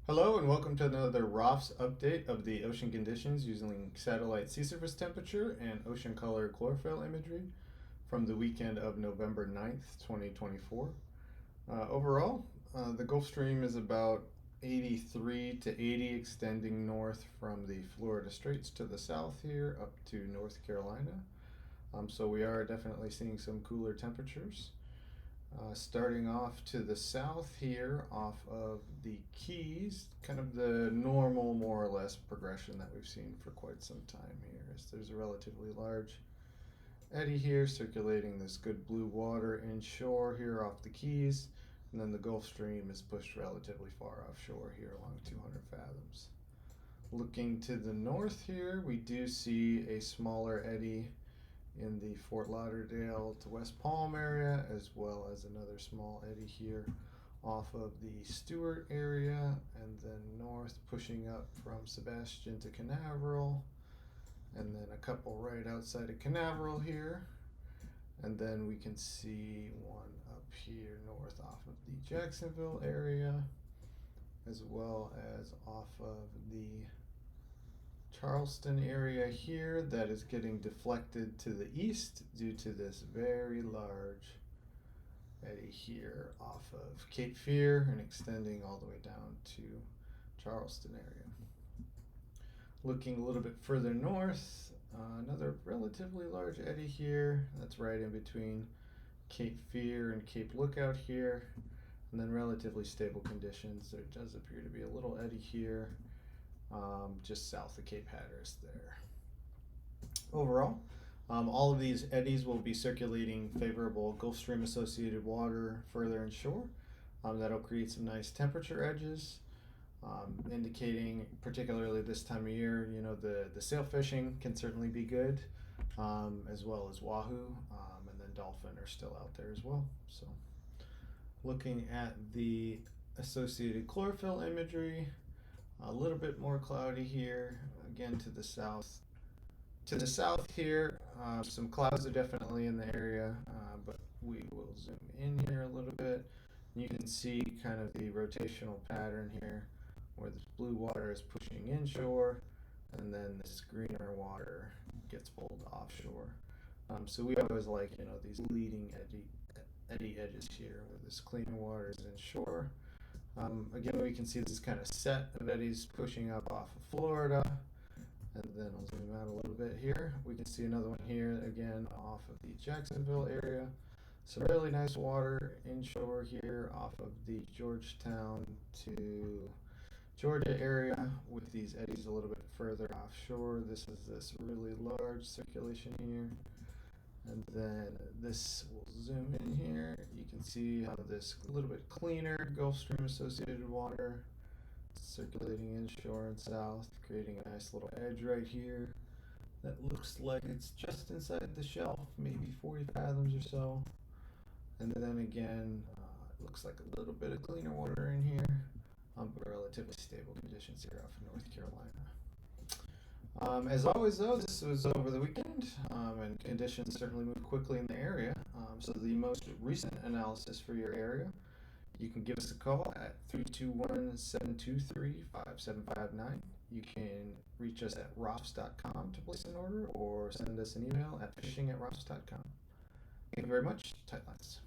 Hello and welcome to another ROFFS update of the ocean conditions using satellite sea surface temperature and ocean color chlorophyll imagery from the weekend of November 9th, 2024. Overall, the Gulf Stream is about 83 to 80 extending north from the Florida Straits to the south here up to North Carolina. So we are definitely seeing some cooler temperatures. Starting off to the south here, off of the Keys, kind of the normal, more or less, progression that we've seen for quite some time here. Is there's a relatively large eddy here circulating this good blue water inshore here off the Keys, and then the Gulf Stream is pushed relatively far offshore here along 200 fathoms. Looking to the north here, we do see a smaller eddy in the Fort Lauderdale to West Palm area, as well as another small eddy here off of the Stewart area, and then north pushing up from Sebastian to Canaveral, and then a couple right outside of Canaveral here, and then we can see one up here north off of the Jacksonville area, as well as off of the Charleston area here that is getting deflected to the east due to this very large eddy here off of Cape Fear and extending all the way down to Charleston area. Looking a little bit further north, another relatively large eddy here that's right in between Cape Fear and Cape Lookout here, and then relatively stable conditions. There does appear to be a little eddy here just south of Cape Hatteras there. Overall, all of these eddies will be circulating favorable Gulf Stream associated water further inshore. That'll create some nice temperature edges, indicating, particularly this time of year, the sail fishing can certainly be good, as well as wahoo, and then dolphin are still out there as well. So, looking at the associated chlorophyll imagery, a little bit more cloudy here, again to the south. To the south here, some clouds are definitely in the area, but we will zoom in here a little bit. You can see kind of the rotational pattern here, where this blue water is pushing inshore, and then this greener water gets pulled offshore. So we always like, these leading eddy edges here, where this cleaner water is inshore. Again, we can see this kind of set of eddies pushing up off of Florida, and then I'll zoom out a little bit here. We can see another one here again off of the Jacksonville area. Some really nice water inshore here off of the Georgetown to Georgia area, with these eddies a little bit further offshore. This is this really large circulation here. And then this will zoom in here. You can see how this little bit cleaner Gulf Stream associated water circulating inshore and south, creating a nice little edge right here that looks like it's just inside the shelf, maybe 40 fathoms or so. And then again, it looks like a little bit of cleaner water in here, but relatively stable conditions here off of North Carolina. As always, though, this was over the weekend, and conditions certainly move quickly in the area. So the most recent analysis for your area, you can give us a call at 321-723-5759. You can reach us at roffs.com to place an order, or send us an email at fishing@roffs.com. Thank you very much. Tight lines.